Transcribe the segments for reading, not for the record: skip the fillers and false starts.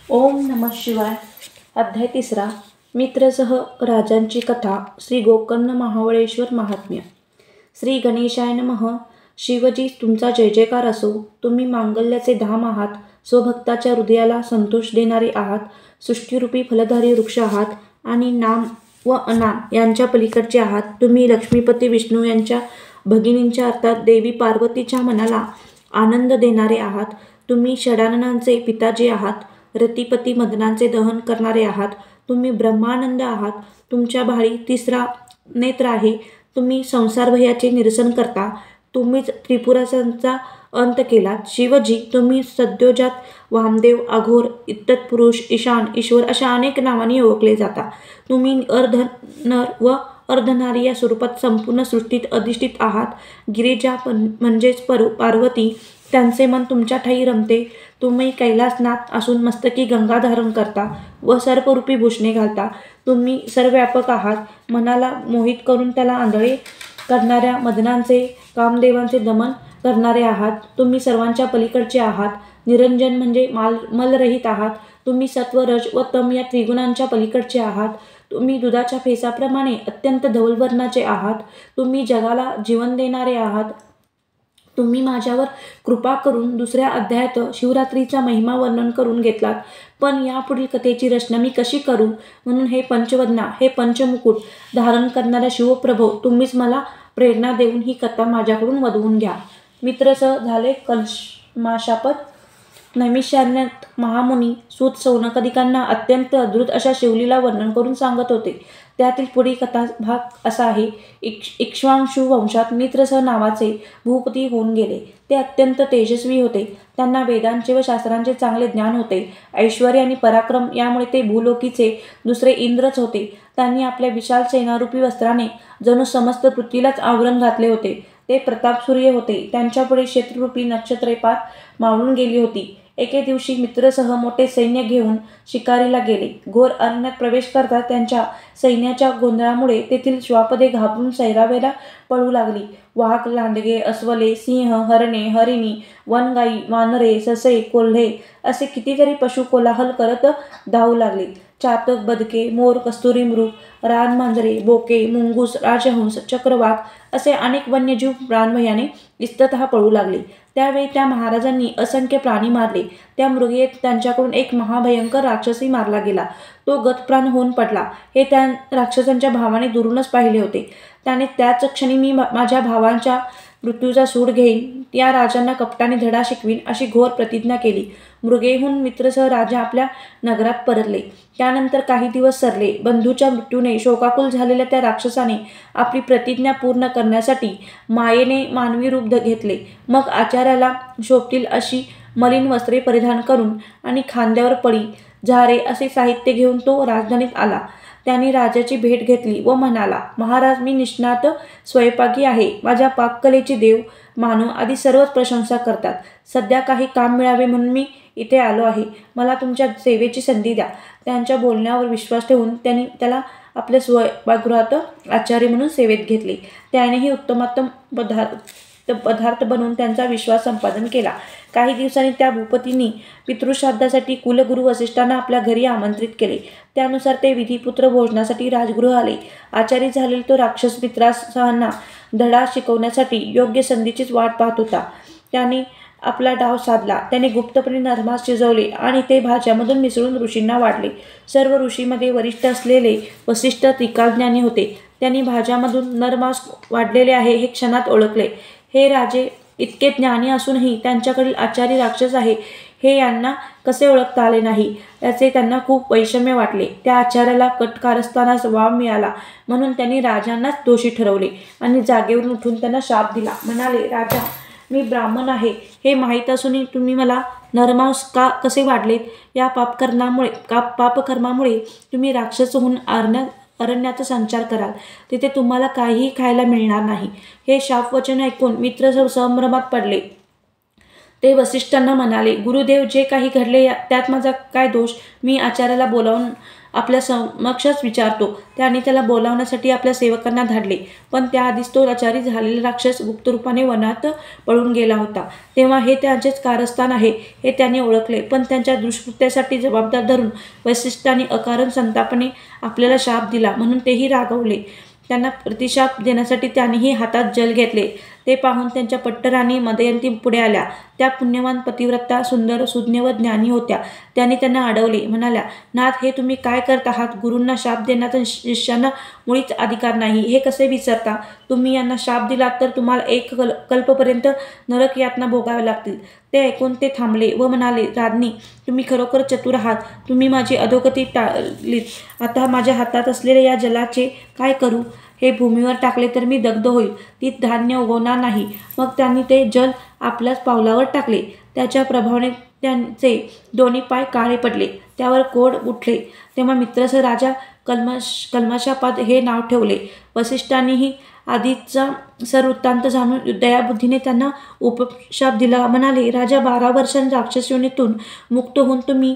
ओम नमः शिवाय. अध्याय 3. मित्रसह राजांची कथा. श्री गोकर्ण महाबळेश्वर महात्म्य. श्री गणेशाय नमः. शिवजी तुमचा जय जयकार असो. तुम्ही मांगल्याचे धाम आहात. स्वभक्ताच्या हृदयाला संतोष देणारे आहात. सृष्टीरूपी फलधारी वृक्ष आहात आणि नाम व अनाम यांच्या पलीकडचे आहात. तुम्ही लक्ष्मीपती विष्णू यांच्या भगिनींच्या अर्थात देवी पार्वतीच्या मनाला आनंद देणारे आहात. तुम्ही षडाननांचे पिताजी आहात. रतिपती मदनांचे दहन करणारे आहात. तुम्ही ब्रह्मानंद आहात. तुमच्या भाळी तिसरा नेत्र आहे. तुम्ही संसारभयाचे निरसन करता. तुम्हीच त्रिपुरांचा अंत केलात. शिवजी तुम्ही सद्योजात, वामदेव, अघोर, इत्तत्पुरुष, ईशान, ईश्वर अशा अनेक नावांनी ओळखले जाता. तुम्ही अर्धनर व अर्धनारी या स्वरूपात संपूर्ण सृष्टीत अधिष्ठित आहात. गिरिजा म्हणजेच पार्वती, त्यांचे मन तुमच्या ठायी रमते. तुम्ही कैलासनाथ असून मस्तकी गंगा धारण करता व सर्परूपी भूषणे घालता. तुम्ही सर्वव्यापक आहात. मनाला मोहित करून त्याला आंधळे करणाऱ्या मदनांचे, कामदेवांचे दमन करणारे आहात. तुम्ही सर्वांच्या पलीकडचे आहात. निरंजन म्हणजे मलरहित आहात. तुम्ही सत्व, रज व तम या त्रिगुणांच्या पलीकडचे आहात. तुम्ही दुधाच्या फेसाप्रमाणे अत्यंत धवलवर्णाचे आहात. तुम्ही जगाला जीवन देणारे आहात. तुम्ही माझ्यावर कृपा करून दुसऱ्या अध्यायात शिवरात्रीचा महिमा वर्णन करून घेतलात, पण यापुढील कथेची रचना मी कशी करू? म्हणून हे पंचवदना, हे पंचमुकुट धारण करणाऱ्या शिवप्रभो, तुम्हीच मला प्रेरणा देऊन ही कथा माझ्याकडून वधवून घ्या. मित्रसह झाले कल्माशापत. नैमिषारण्यात महामुनी सूत सौनकादिकांना अत्यंत अद्भुत अशा शिवलीला वर्णन करून सांगत होते. त्यातील पुढील कथा भाग असा आहे. इक्ष्वाकु वंशात मित्रसह नावाचे भूपती होऊन गेले. ते अत्यंत तेजस्वी होते. त्यांना वेदांचे व शास्त्रांचे चांगले ज्ञान होते. ऐश्वर्य आणि पराक्रम यामुळे ते भूलोकीचे दुसरे इंद्रच होते. त्यांनी आपल्या विशाल सेनारूपी वस्त्राने जणू समस्त पृथ्वीलाच आवरण घातले होते. ते प्रतापसूर्य होते. त्यांच्यापुढे शत्रुरूपी नक्षत्रे पार मावळून गेली होती. एके दिवशी मित्रसह मोठे सैन्य घेऊन शिकारीला गेले. घोर अरण्यात प्रवेश करता त्यांच्या सैन्याच्या गोंधळामुळे तेथील श्वापदे घाबरून सैरावैरा पळू लागली. वाघ, लांडगे, अस्वले, सिंह, हरणे, हरिणी, वनगाई, वानरे, ससे, कोल्हे असे कितीतरी पशु कोलाहल करत धावू लागले. चातक, बदके, मोर, कस्तुरी मृग, रानमांजरे, बोके, मुंगूस, राजहंस, चक्रवाक असे अनेक वन्यजीव प्राणभयाने इस्ततः पळू लागले. त्यावेळी त्या महाराजांनी असंख्य प्राणी मारले. त्या मृगयेत त्यांच्याकडून एक महाभयंकर राक्षसही मारला गेला. तो गतप्राण होऊन पडला. हे त्या राक्षसांच्या भावाने दुरूनच पाहिले होते. त्याने त्याच क्षणी मी माझ्या भावांच्या मृत्यूचा सूड घेईन, या राजांना कपटाने धडा शिकवीन अशी घोर प्रतिज्ञा केली. मृगेहून मित्रसह राजा आपल्या नगरात परतले. त्यानंतर काही दिवस सरले. बंधूच्या मृत्यूने शोकाकुल झालेल्या त्या राक्षसाने आपली प्रतिज्ञा पूर्ण करण्यासाठी मायेने मानवी रूप घेतले. मग आचार्याला शोभतील अशी मलिन वस्त्रे परिधान करून आणि खांद्यावर पळी, झारे असे साहित्य घेऊन तो राजधानीत आला. त्याने राजाची भेट घेतली व म्हणाला, महाराज, मी निष्णात स्वयंपाकी आहे. माझ्या पाककलेची देव, मानव आदी सर्वच प्रशंसा करतात. सध्या काही काम मिळावे म्हणून मी इथे आलो आहे. मला तुमच्या सेवेची संधी द्या. त्यांच्या बोलण्यावर विश्वास ठेवून त्यांनी त्याला आपल्या स्वयंपाकगृहात आचार्य म्हणून सेवेत घेतले. त्यानेही उत्तमोत्तम पदार्थ बनवून त्यांचा विश्वास संपादन केला. काही दिवसांनी त्या भूपतींनी पितृश्राद्धासाठी कुलगुरू वसिष्ठांना आपल्या घरी आमंत्रित केले. त्यानुसार ते विधिपुत्र भोजनासाठी राजगृह आले. आचारी झालेला तो राक्षस मित्रासहांना धडा शिकवण्यासाठी योग्य संधीचीच वाट पाहत होता. त्याने आपला डाव साधला. त्याने गुप्तपणे नरमास शिजवले आणि ते भाज्यामधून मिसळून ऋषींना वाढले. सर्व ऋषीमध्ये वरिष्ठ असलेले वसिष्ठ त्रिकालज्ञानी होते. त्यांनी भाज्यामधून नरमास वाढलेले आहे हे क्षणात ओळखले. हे राजे इतके ज्ञानी असूनही त्यांच्याकडील आचारी राक्षस आहे हे यांना कसे ओळखता आले नाही याचे त्यांना खूप वैषम्य वाटले. त्या आचार्याला कटकारस्थानास वाव मिळाला म्हणून त्यांनी राजांनाच दोषी ठरवले आणि जागेवरून उठून त्यांना शाप दिला. म्हणाले, राजा, मी ब्राह्मण आहे हे माहीत असूनही तुम्ही मला नरमांस कसे वाढलेत? या पापकर्मामुळे तुम्ही राक्षस होऊन अरण्याचा संचार कराल. तिथे तुम्हाला काहीही खायला मिळणार नाही. हे शापवचन ऐकून मित्र संभ्रमात पडले. ते वसिष्ठांना म्हणाले, गुरुदेव, जे काही घडले त्यात माझा काय दोष? मी आचार्याला बोलावून आपल्या समक्षच विचारतो. त्यांनी त्याला बोलावण्यासाठी आपल्या सेवकांना धाडले, पण त्याआधीच तो लाचारी झालेला राक्षस गुप्तरूपाने वनात पळून गेला होता. तेव्हा हे त्यांचेच कारस्थान आहे हे त्यांनी ओळखले, पण त्यांच्या दुष्कृत्यासाठी जबाबदार धरून वसिष्ठांनी अकारण संतापाने आपल्याला शाप दिला म्हणून तेही रागावले. त्यांना प्रतिशाप देण्यासाठी त्यांनीही हातात जल घेतले. ते पाहून त्यांच्या पट्टराणी मदयंती पुढे आल्या. त्या पुण्यवान पतिव्रता, सुंदर, सुज्ञ व ज्ञानी होत्या. त्यांनी त्यांना अडवले. म्हणाल्या, नाथ, हे तुम्ही काय करत आहात? गुरूंना शाप देण्याचा शिष्यांना मुळीच अधिकार नाही, हे कसे विसरता? तुम्ही यांना शाप दिलात तर तुम्हाला एक कल्पपर्यंत नरक यातना भोगाव्या लागतील. ते ऐकून ते थांबले व म्हणाले, राजनी, तुम्ही खरोखर चतुर आहात. तुम्ही माझी अधोगती टाळलीत. आता माझ्या हातात असलेल्या या जलाचे काय करू? हे भूमीवर टाकले तर मी दग्ध होईल, ती धान्य उगवणार नाही. मग त्यांनी ते जल आपल्याच पावलावर टाकले. त्याच्या प्रभावाने त्यांचे दोन्ही पाय काळे पडले, त्यावर कोड उठले. तेव्हा मित्रसह राजा कल्मषापाद हे नाव ठेवले. वसिष्ठांनीही आधीचा वृत्तांत जाणून दयाबुद्धीने त्यांना उपशाप दिला. म्हणाले, राजा, 12 वर्षांच्या राक्षस योनीतून मुक्त होऊन तुम्ही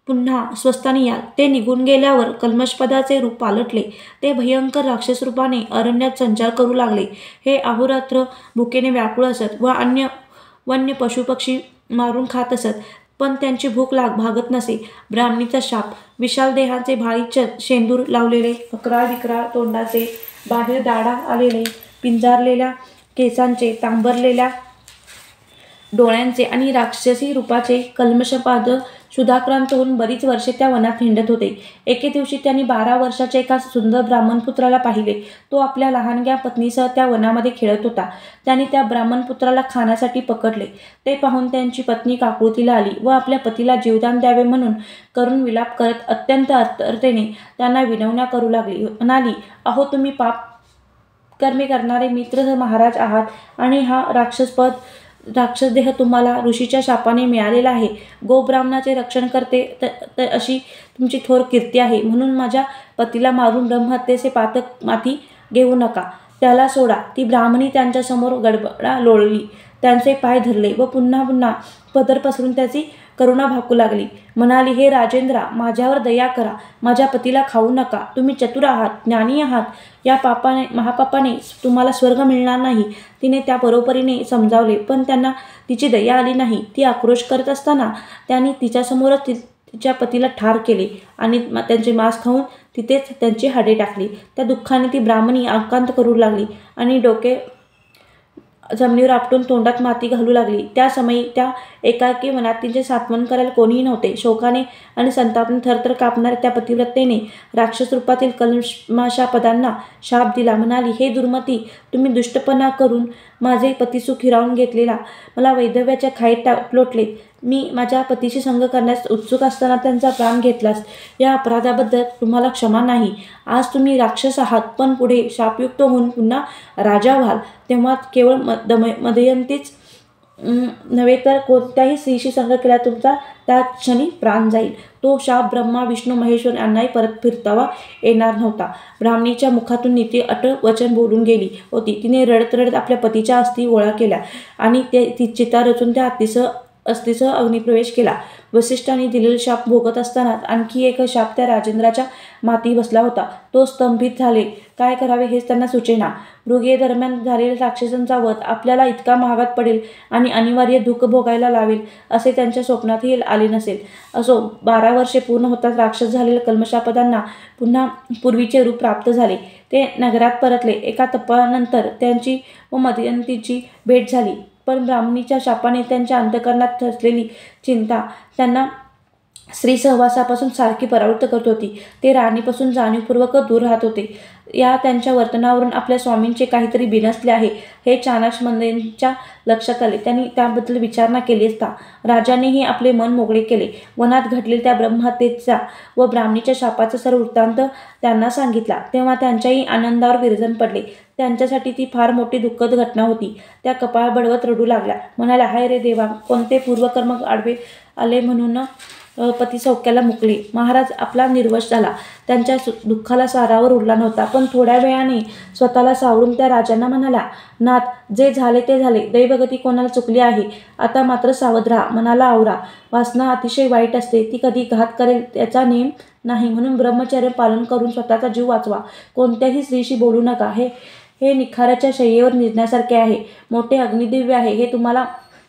पुन्हा स्वस्थानी याल. ते निघून गेल्यावर कल्मषपदाचे रूप पालटले. ते भयंकर राक्षस रूपाने अरण्यात संचार करू लागले. हे अहोरात्र भुकेने व्याकुळ असत व अन्य वन्य पशुपक्षी मारून खात असत, पण त्यांची भूक भागत नसे. ब्राह्मणीचा शाप. विशाल देहाचे, भारी शेंदूर लावलेले, अकराळ विक्राळ तोंडाचे, बाहेर दाढा आलेले, पिंजारलेल्या केसांचे, तांबरलेल्या डोळ्यांचे आणि राक्षसी रूपाचे कल्मषपाद क्षुधाक्रांत होऊन बरीच वर्षे त्या वनात हिंडत होते. एके दिवशी त्यांनी 12 वर्षाच्या एका सुंदर ब्राह्मणपुत्राला पाहिले. तो आपल्या लहानग्या पत्नीसह त्या वनामध्ये खेळत होता. त्यांनी त्या ब्राह्मणपुत्राला खाण्यासाठी पकडले. ते पाहून त्यांची पत्नी काकुळतीला आली व आपल्या पतीला जीवदान द्यावे म्हणून करून विलाप करत अत्यंत आर्ततेने त्यांना विनवण्या करू लागली. म्हणाली, अहो, तुम्ही पापकर्मे करणारे मित्र महाराज आहात आणि हा राक्षसदेह तुम्हाला ऋषीच्या शापाने मिळालेला आहे. गोब्राह्मणाचे रक्षण करते अशी तुमची थोर कीर्ती आहे, म्हणून माझ्या पतीला मारून ब्रह्महत्येचे पातक माती घेऊ नका. त्याला सोडा. ती ब्राह्मणी त्यांच्यासमोर गडबडा लोळली, त्यांचे पाय धरले व पुन्हा पुन्हा पदर पसरून त्याची करुणा भाकू लागली. म्हणाली, हे राजेंद्रा, माझ्यावर दया करा. माझ्या पतीला खाऊ नका. तुम्ही चतुर आहात, ज्ञानी आहात. या महापापाने तुम्हाला स्वर्ग मिळणार नाही. तिने त्या परोपरीने समजावले, पण त्यांना तिची दया आली नाही. ती आक्रोश करत असताना त्यांनी तिच्यासमोरच तिच्या पतीला ठार केले आणि त्यांचे मांस खाऊन तिथेच त्यांची हाडे टाकली. त्या दुःखाने ती ब्राह्मणी आकांत करू लागली आणि डोके जमिनीवर आपटून तोंडात माती घालू लागली. त्या समयी त्या एकाकी मनात तिचे सांत्वन करायला कोणीही नव्हते. शोकाने आणि संतापाने थरथर कापणाऱ्या त्या पतिव्रतेने राक्षस रूपातील कल्मषापदांना शाप दिला. म्हणाली, हे दुर्मती, तुम्ही दुष्टपणा करून माझे पतिसुख हिरावून घेतलेला, मला वैधव्याच्या खाईत लोटले. मी माझ्या पतीशी संग करण्यास उत्सुक असताना त्यांचा प्राण घेतलास. या अपराधाबद्दल तुम्हाला क्षमा नाही. आज तुम्ही राक्षस आहात, पण पुढे शापयुक्त होऊन पुन्हा राजा व्हाल, तेव्हा केवळ मदयंतीच नव्हे तर कोणत्याही स्त्रीशी संग केला तुमचा त्या क्षणी प्राण जाईल. तो शाप ब्रह्मा, विष्णू, महेश्वर यांनाही परत फिरतावा येणार नव्हता. ब्राह्मणीच्या मुखातून नीती अटळ वचन बोलून गेली होती. तिने रडत रडत आपल्या पतीच्या अस्थी गोळा केल्या आणि ती चिता रचून त्या अस्थिसह अग्निप्रवेश केला. वसिष्ठांनी दिलेला शाप भोगत असतानाच आणखी एक शाप त्या राजेंद्राच्या माती बसला होता. तो स्तंभित झाले. काय करावे हेच त्यांना सुचेना. मृगये-दरम्यान झालेल्या राक्षसांचा वध आपल्याला इतका महागात पडेल आणि अनिवार्य दुःख भोगायला लावेल असे त्यांच्या स्वप्नातही आले नसेल. असो, 12 वर्षे पूर्ण होताच राक्षस झालेल्या कल्मषापदांना पुन्हा पूर्वीचे रूप प्राप्त झाले. ते नगरात परतले. एका तपानंतर त्यांची व मदयंतीची भेट झाली, पण ब्राह्मणीच्या शापाने त्यांच्या अंतःकरणात असलेली चिंता त्यांना स्त्री सहवासापासून सारखी परावृत्त करत होती. ते राणीपासून जाणीवपूर्वक दूर राहत होते. या त्यांच्या वर्तनावरून आपल्या स्वामींचे काहीतरी बिनसले आहे हे चाणाक्ष मदयंतीच्या लक्षात आले. त्यांनी त्याबद्दल विचारणा केली असता राजानेही आपले मन मोकळे केले. वनात घडलेल्या त्या ब्रह्महत्येचा व ब्राह्मणीच्या शापाचा सर्व वृत्तांत त्यांना सांगितला. तेव्हा त्यांच्याही आनंदावर विरजण पडले. त्यांच्यासाठी ती फार मोठी दुःखद घटना होती. त्या कपाळ बडवत रडू लागल्या. म्हणाल्या, हाय रे देवा, कोणते पूर्वकर्म आडवे आले म्हणून पती सौख्याला मुकले. महाराज आपला निर्वश झाला. त्यांच्या दुःखाला सारावर उरला नव्हता. पण थोड्या वेळाने स्वतःला सावरून त्या राजांना म्हणाला, नाथ, जे झाले ते झाले. दैवगती कोणाला चुकली आहे. आता मात्र सावध राहा, मनाला आवरा. वासना अतिशय वाईट असते. ती कधी घात करेल त्याचा नेम नाही. म्हणून ब्रह्मचर्य पालन करून स्वतःचा जीव वाचवा. कोणत्याही स्त्रीशी बोलू नका. हे निखाराच्या शय्येवर निजण्यासारखे आहे. मोठे अग्निदिव्य आहे. हे तुम्हाला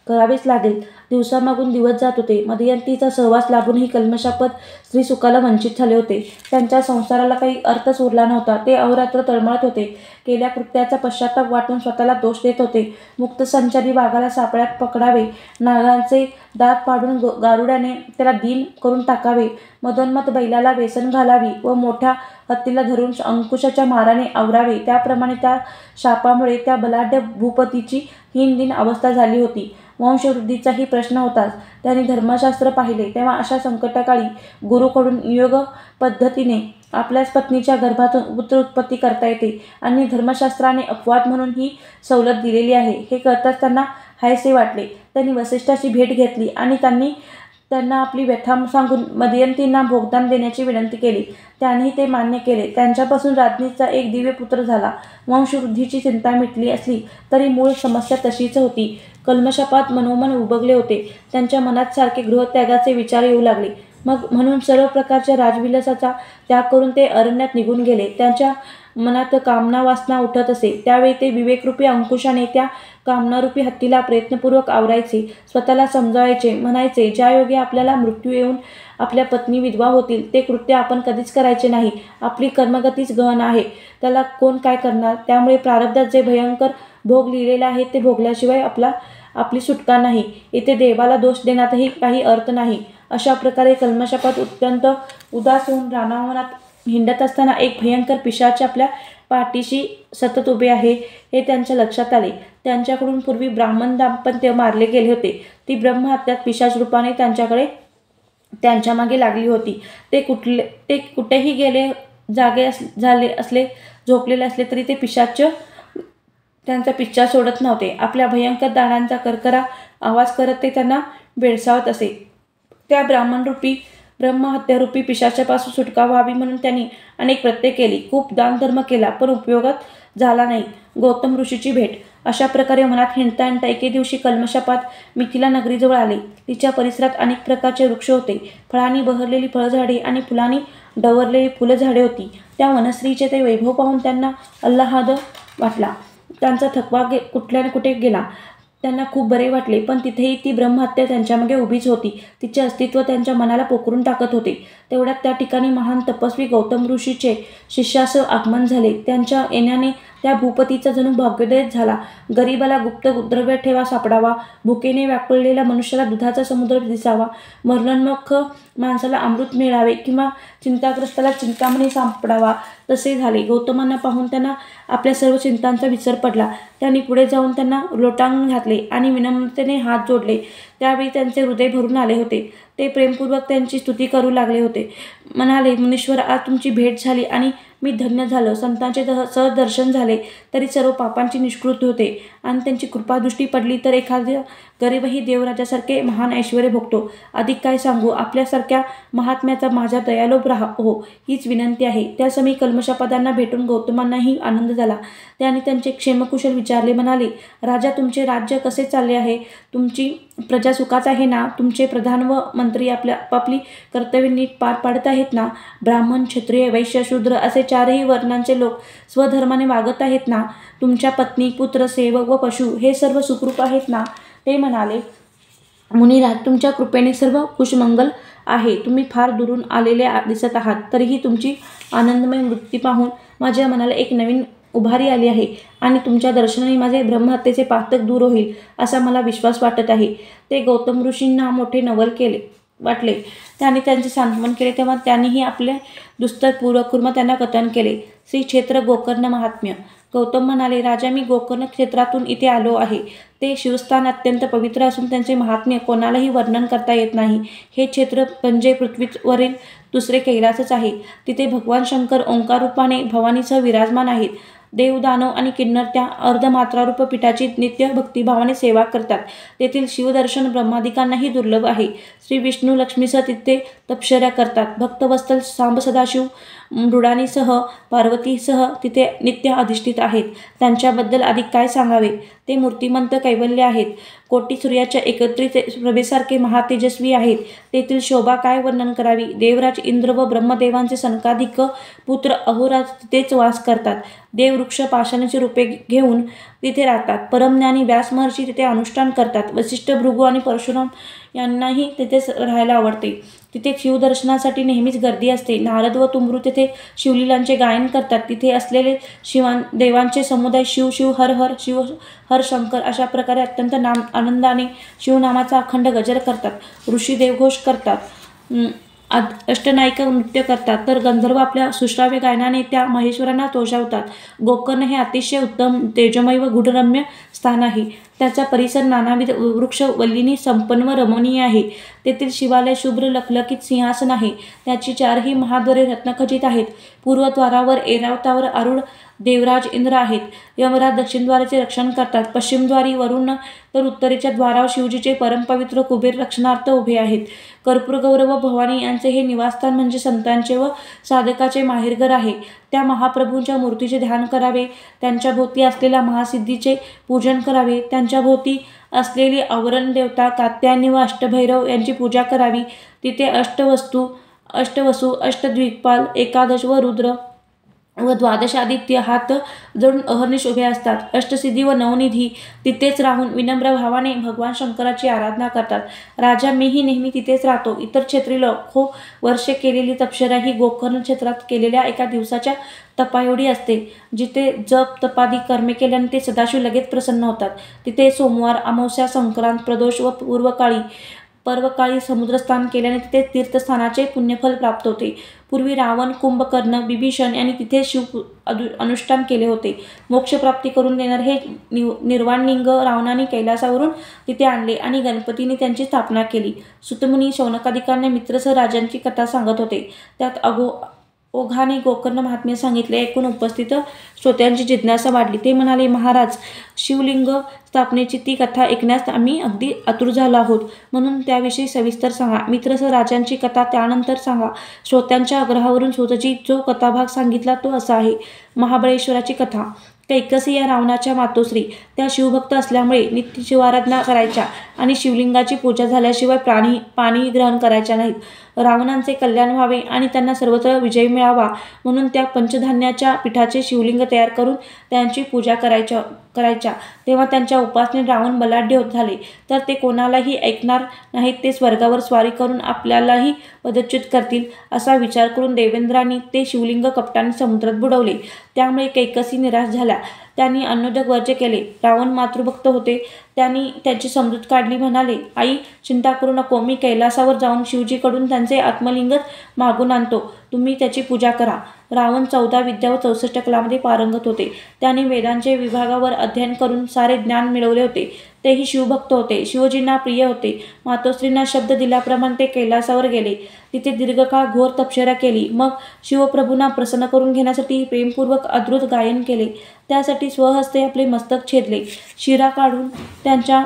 करावेच लागेल. दिवसामागून दिवस जात होते. मदयंतीचा सहवास लाभूनही कल्मषापद स्त्री सुखाला वंचित झाले होते. त्यांच्या संसाराला काही अर्थच उरला नव्हता. ते अहोरात्र तळमळत होते. केल्या कृत्याचा पश्चाताप वाटून स्वतःला दोष देत होते. मुक्त संचारी वाघाला सापळ्यात पकडावे, नागांचे दात पाडून गारुड्याने त्याला दीन करून टाकावे, मदोन्मत बैलाला वेसन घालावी व मोठ्या हत्तीला धरून अंकुशाच्या माराने आवरावे, त्याप्रमाणे त्या शापामुळे त्या बलाढ्य भूपतीची हीनदीन अवस्था झाली होती. वंशवृद्धीचाही प्रश्न होताच. त्यांनी धर्मशास्त्र पाहिले तेव्हा अशा संकटकाळी गुरुकडून योग पद्धतीने आपल्याच पत्नीच्या गर्भातून पुत्र उत्पत्ती करता येते आणि धर्मशास्त्राने अपवाद म्हणून ही सवलत दिलेली आहे हे कळताच त्यांना हायसे वाटले. त्यांनी वसिष्ठाची भेट घेतली आणि त्यांना आपली व्यथा सांगून मदयंतींना भोगदान देण्याची विनंती केली. त्यांनी ते मान्य केले. त्यांच्यापासून राज्ञीचा एक दिव्य पुत्र झाला. वंशवृद्धीची चिंता मिटली असली तरी मूळ समस्या तशीच होती. कल्मषापात मनोमन उबगले होते. त्यांच्या मनात सारखे गृहत्यागाचे विचार येऊ लागले. म्हणून सर्व प्रकारच्या राजविलासाचा त्याग करून ते अरण्यात निघून गेले. त्यांच्या मनात कामना वासना उठत असे. त्यावेळी ते विवेकरूपी अंकुशाने त्या कामनारूपी हत्तीला प्रयत्नपूर्वक आवरायचे. स्वतःला समजावायचे. म्हणायचे, ज्यायोगे आपल्याला मृत्यू येऊन आपल्या पत्नी विधवा होतील ते कृत्य आपण कधीच करायचे नाही. आपली कर्मगतीच गहन आहे. त्याला कोण काय करणार. त्यामुळे प्रारब्धात जे भयंकर भोग लिहिलेले आहेत ते भोगल्याशिवाय आपली सुटका नाही. इथे देवाला दोष देण्यातही काही अर्थ नाही. अशा प्रकारे कल्मषापात अत्यंत उदास होऊन रानावनात हिंडत असताना एक भयंकर पिशाच आपल्या पाठीशी सतत उभे आहे हे त्यांच्या लक्षात आले. त्यांच्याकडून पूर्वी ब्राह्मण दाम्पत्य मारले गेले होते. ती ब्रह्महत्यात पिशाच रूपाने त्यांच्या मागे लागली होती. ते कुठेही गेले, जागे झाले असले, झोपलेले असले तरी ते पिशाच त्यांचा पिच्छा सोडत नव्हते. आपल्या भयंकर दाढांचा करकरा आवाज करत ते त्यांना भेडसावत असे. त्या ब्रह्महत्यारूपी पिशाचापासून सुटका व्हावी म्हणून त्यांनी अनेक प्रयत्न केली. खूप दानधर्म केला, पण उपयोगात झाला नाही. गौतम ऋषीची भेट. अशा प्रकारे मनात हिंडता हिंडता एके दिवशी कल्मषापात मिथिला नगरीजवळ आले. तिच्या परिसरात अनेक प्रकारचे वृक्ष होते. फळांनी बहरलेली फळझाडे आणि फुलांनी डवरलेली फुलझाडे होती. त्या वनस्त्रीचे ते वैभव पाहून त्यांना आल्हाद वाटला. त्यांचा थकवा कुठल्याने कुठे गेला. त्यांना खूप बरे वाटले. पण तिथेही ती ब्रह्महत्या त्यांच्यामागे उभीच होती. तिचे अस्तित्व त्यांच्या मनाला पोखरून टाकत होते. तेवढ्यात त्या ठिकाणी महान तपस्वी गौतम ऋषीचे शिष्यासह आगमन झाले. त्यांच्या येण्याने त्या भूपतीचा जणू भाग्योदयच झाला. गरिबाला गुप्त द्रव्य ठेवा सापडावा, भुकेने व्याकुळलेल्या मनुष्याला दुधाचा समुद्र दिसावा, मरणोन्मुख माणसाला अमृत मिळावे किंवा चिंताग्रस्ताला चिंतामणी सापडावा, तसे झाले. गौतमांना पाहून त्यांना आपल्या सर्व चिंतांचा विसर पडला. त्यांनी पुढे जाऊन त्यांना लोटांगण घातले आणि विनम्रतेने हात जोडले. त्यावेळी त्यांचे हृदय भरून आले होते. ते प्रेमपूर्वक त्यांची स्तुती करू लागले होते. म्हणाले, मुनीश्वर, आज तुमची भेट झाली आणि मी धन्य झालो. संतांचे सहदर्शन झाले तरी सर्व पापांची निष्कृती होते आणि त्यांची कृपादृष्टी पडली तर एखाद्या गरीबही देवराजासारखे महान ऐश्वर्य भोगतो. अधिक काय सांगू. आपल्यासारख्या महात्म्याचा माझ्या दयालोभ हो, हीच विनंती आहे. त्या समय कल्मषापादांना भेटून गौतमांनाही आनंद झाला. त्यांनी त्यांचे क्षेमकुशल विचारले. म्हणाले, राजा, तुमचे राज्य कसे चालले आहे. तुमची प्रजा सुखात आहे ना. तुमचे प्रधान व मंत्री आपापली कर्तव्ये नीट पार पाडत आहेत ना. ब्राह्मण, क्षत्रिय, वैश्य, शूद्र असे चारही वर्णांचे लोक स्वधर्माने वागत आहेत ना. तुमच्या पत्नी, पुत्र, सेवक व पशु हे सर्व सुखरूप आहेत ना. ते म्हणाले, मुनिराज, तुमच्या कृपेने सर्व कुशमंगल आहे. तुम्ही फार दुरून आलेले दिसत आहात. तरीही तुमची आनंदमय वृत्ती पाहून माझ्या मनाला एक नवीन उभारी आली आहे आणि तुमच्या दर्शनाने माझे ब्रह्महत्येचे पातक दूर होईल असा मला विश्वास वाटत आहे. ते गौतम ऋषींना मोठे नवल वाटले. त्यांनी त्यांचे सांत्वन केले. तेव्हा त्यांनीही आपले दुस्तर पूर्वकर्म त्यांना कथन केले. श्री क्षेत्र गोकर्ण महात्म्य. गौतम म्हणाले, राजा, मी गोकर्ण क्षेत्रातून इथे आलो आहे. ते शिवस्थान अत्यंत पवित्र असून त्यांचे महात्म्य कोणालाही वर्णन करता येत नाही. हे क्षेत्र म्हणजे पृथ्वीवरील दुसरे कैलासच आहे. तिथे भगवान शंकर ओंकार रूपाने भवानीसह विराजमान आहेत. देव, दानव आणि किन्नर त्या अर्धमात्रारूप पीठाची नित्य भक्तिभावाने सेवा करतात. तेथील शिवदर्शन ब्रह्मादिकांनाही दुर्लभ आहे. श्री विष्णू लक्ष्मीसह तिथे तपश्चर्या करतात. भक्तवत्सल सांब सदाशिव मृडानीसह पार्वतीसह तिथे नित्य अधिष्ठित आहेत. त्यांच्याबद्दल अधिक काय सांगावे. ते मूर्तिमंत कैवल्य आहेत. कोटी सूर्याच्या एकत्रित प्रभेसारखे महातेजस्वी आहेत. तेथील शोभा काय वर्णन करावी. देवराज इंद्र व ब्रह्मदेवांचे सनकाधिक पुत्र अहोराज तिथेच वास करतात. देववृक्ष पाषाणाची रूपे घेऊन तिथे राहतात. परमज्ञानी व्यास महर्षी तिथे अनुष्ठान करतात. वसिष्ठ, भृगू आणि परशुराम यांनाही तिथेच राहायला आवडते. तिथे शिवदर्शनासाठी नेहमीच गर्दी असते. नारद व तुमरू तिथे शिवलीलांचे गायन करतात. तिथे असलेले देवांचे समुदाय शिव शिव हर हर शिव हर शंकर अशा प्रकारे अत्यंत आनंदाने शिवनामाचा अखंड गजर करतात. ऋषी देवघोष करतात. अष्टनायिका नृत्य करतात. तर गंधर्व आपल्या सुश्राव्य गायनाने त्या महेश्वरांना तोषावतात. गोकर्ण हे अतिशय उत्तम, तेजोमय व गूढरम्य स्थान आहे. त्याचा परिसर नानाविध वृक्ष वल्लींनी संपन्न व रमणीय आहे. तेथील शिवालय शुभ्र लखलखीत सिंहासन आहे. त्याची 4ही महाद्वारे रत्नखचित आहेत. पूर्वद्वारावर ऐरावतावर आरूढ देवराज इंद्र आहेत. यमराज दक्षिणद्वाराचे रक्षण करतात. पश्चिमद्वारी वरुण तर उत्तरेच्या द्वारावर शिवजीचे परमपवित्र कुबेर रक्षणार्थ उभे आहेत. कर्पूरगौर व भवानी यांचे हे निवासस्थान म्हणजे संतांचे व साधकाचे माहेरघर आहे. त्या महाप्रभूंच्या मूर्तीचे ध्यान करावे. त्यांच्या भोवती असलेल्या महासिद्धीचे पूजन करावे. त्यांच्या भोवती असलेली आवरण देवता कात्यायनी व अष्टभैरव यांची पूजा करावी. तिथे अष्टवसु, अष्टद्विपाल, एकादश व रुद्र व द्वादश आदित्य हात जोडून अहर्निश उभे असतात. अष्टसिद्धी व नवनिधी तिथेच राहून विनम्र भावाने भगवान शंकराची आराधना करतात. राजा मीही नेहमी तिथेच राहतो. इतर क्षेत्री लाखो वर्षे केलेली तपश्चर्या ही गोकर्ण क्षेत्रात केलेल्या एका दिवसाच्या तपाएवढी असते. जिथे जप तपादी कर्मे केल्याने ते सदाशिव लगेच प्रसन्न होतात. तिथे सोमवार, अमावस्या, संक्रांत, प्रदोष व पर्वकाळी समुद्रस्नान केल्याने तिथे तीर्थस्थानाचे पुण्यफल प्राप्त होते. पूर्वी रावण, कुंभकर्ण, बिभीषण यांनी तिथे शिव अनुष्ठान केले होते. मोक्षप्राप्ती करून देणारे हे निर्वाणलिंग रावणाने कैलासावरून तिथे आणले आणि गणपतीने त्यांची स्थापना केली. सुतमुनी शौनकादिकांना मित्रसह राजांची कथा सांगत होते. त्यात ओघाने गोकर्ण महात्म्य सांगितले. ऐकून उपस्थित श्रोत्यांची जिज्ञासा वाढली. ते म्हणाले, महाराज, शिवलिंग स्थापनेची ती कथा ऐकण्यास आम्ही अगदी आतुर झालो आहोत. म्हणून त्याविषयी सविस्तर सांगा. मित्रसह राजांची कथा त्यानंतर सांगा. श्रोत्यांच्या आग्रहावरून सूतजी जो कथाभाग सांगितला तो असा आहे. महाबळेश्वराची कथा. कैकसी या रावणाच्या मातोश्री त्या शिवभक्त असल्यामुळे नित्य शिवाराधना करायच्या आणि शिवलिंगाची पूजा झाल्याशिवाय पाणी ग्रहण करायच्या नाहीत. रावणांचे कल्याण व्हावे आणि त्यांना सर्वत्र विजय मिळावा म्हणून त्या पंचधान्याच्या पिठाचे शिवलिंग तयार करून त्यांची पूजा करायच्या. तेव्हा त्यांच्या उपासनेत रावण बलाढ्य होत झाले. तर ते कोणालाही ऐकणार नाहीत. ते स्वर्गावर स्वारी करून आपल्यालाही पदच्युत करतील असा विचार करून देवेंद्रांनी ते शिवलिंग कपटाने समुद्रात बुडवले. त्यामुळे कैकसी निराश झाल्या. त्यांनी अन्नोदक वर्ज्य केले. रावण मातृभक्त होते. त्यांनी त्याची समजूत काढली. म्हणाले, आई, चिंता करू नको. मी कैलासावर जाऊन शिवजीकडून त्यांचे आत्मलिंगच मागून आणतो. तुम्ही त्याची पूजा करा. रावण 14 विद्या व 64 कलामध्ये पारंगत होते. त्याने वेदांचे विभागावर अध्ययन करून सारे ज्ञान मिळवले होते. तेही शिवभक्त होते. शिवजींना प्रिय होते. मातोश्रींना शब्द दिल्याप्रमाणे ते कैलासावर गेले. तिथे दीर्घकाळ घोर तपश्चर्या केली. मग शिवप्रभूंना प्रसन्न करून घेण्यासाठी प्रेमपूर्वक अद्भुत गायन केले. त्यासाठी स्वहस्ते आपले मस्तक छेदले. शिरा काढून त्यांच्या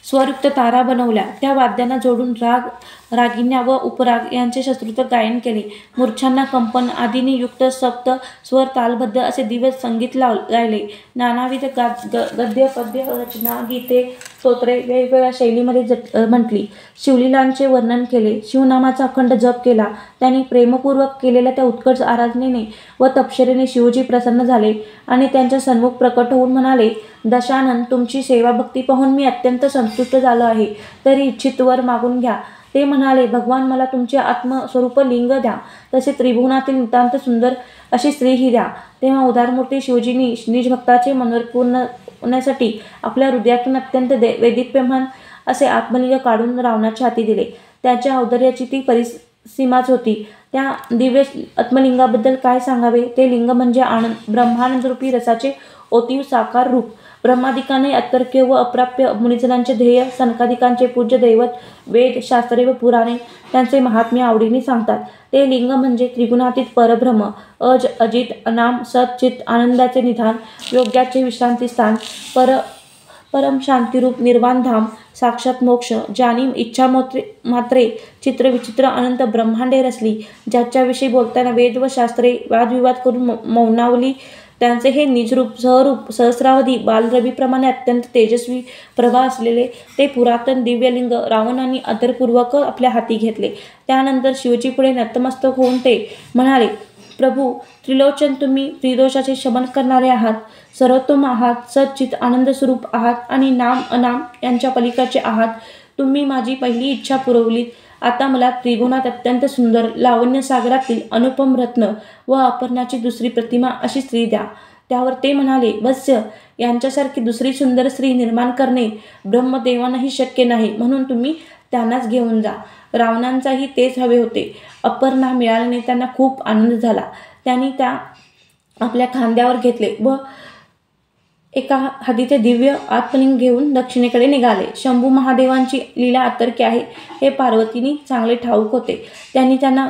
स्वरयुक्त तारा बनवल्या. त्या वाद्यांना जोडून राग, रागिण्या व उपराग यांचे शस्त्रोक्त गायन केले. मूर्छांना कंपन आदींनी युक्त सप्त स्वर तालबद्ध असे दिव्य संगीत गायले. नानाविध गद्य, पद्य, रचना, गीते, स्तोत्रे वेगवेगळ्या शैलीमध्ये म्हटली. शिवलीलांचे वर्णन केले. शिवनामाचा अखंड जप केला. त्यांनी प्रेमपूर्वक केलेल्या त्या उत्कट आराधनेने व तपश्चर्येने शिवजी प्रसन्न झाले आणि त्यांच्या सन्मुख प्रकट होऊन म्हणाले, दशानन, तुमची सेवाभक्ती पाहून मी अत्यंत संतुष्ट झालो आहे. तरी इच्छित वर मागून घ्या. ते म्हणाले, भगवान, मला तुमचे आत्मस्वरूप लिंग द्या. तसे त्रिभुवनातील नितांत सुंदर अशी स्त्रीही द्या. तेव्हा उदारमूर्ती शिवजींनी निजभक्ताचे मनोरथ पूर्ण होण्यासाठी आपल्या हृदयातून अत्यंत वैदिप्यमान असे आत्मलिंग काढून रावणाच्या हाती दिले. त्याच्या औदार्याची ती परिसीमाच होती. त्या दिव्य आत्मलिंगाबद्दल काय सांगावे. ते लिंग म्हणजे ब्रह्मानंदरूपी रसाचे ओतीव साकार रूप. ब्रह्मादिकांनी अतर्क्य व अप्राप्य मुनिजनांचे ध्येय, सनकादिकांचे पूज्य दैवत, वेद, शास्त्रे व पुराणे त्यांचे महात्म्य आवडीने सांगतात. ते लिंग म्हणजे त्रिगुणातीत परब्रह्म, अज, अजित, अनाम, सत, चित, आनंदाचे निधान, योग्याचे विश्रांतीस्थान, परम शांतिरूप निर्वाणधाम, साक्षात मोक्ष, ज्यानी इच्छा मात्रे चित्र विचित्र अनंत ब्रह्मांडे रचली, ज्याच्याविषयी बोलताना वेद व शास्त्रे वादविवाद करून मौनावली, त्यांचे हे निजरूप सहरूप सहस्रावधी बालरवीप्रमाणे अत्यंत तेजस्वी प्रभा असलेले ते पुरातन दिव्यलिंग रावणाने आदरपूर्वक आपल्या हाती घेतले. त्यानंतर शिवजीपुढे नतमस्तक होऊन ते म्हणाले, प्रभू त्रिलोचन, तुम्ही त्रिदोषाचे शमन करणारे आहात, सर्वोत्तम आहात, सच्चित आनंदस्वरूप आहात आणि नाम अनाम यांच्या पलीकडचे आहात. तुम्ही माझी पहिली इच्छा पुरवलीत. आता मला त्रिगुणात अत्यंत सुंदर, लावण्य सागरातील अनुपम रत्न व अपर्णाची दुसरी प्रतिमा अशी स्त्री द्या. त्यावर ते म्हणाले, वत्स्य, यांच्यासारखी दुसरी सुंदर स्त्री निर्माण करणे ब्रह्मदेवांनाही शक्य नाही, म्हणून तुम्ही त्यांनाच घेऊन जा. रावणांचाही तेच हवे होते. अपर्णा मिळाल्याने त्यांना खूप आनंद झाला. त्यांनी त्या आपल्या खांद्यावर घेतले व एका हातीचे दिव्य आत्मलिंग घेऊन दक्षिणेकडे निघाले. शंभू महादेवांची लीला अतर्क्य आहे हे पार्वतीने चांगले ठाऊक होते. त्यांनी त्यांना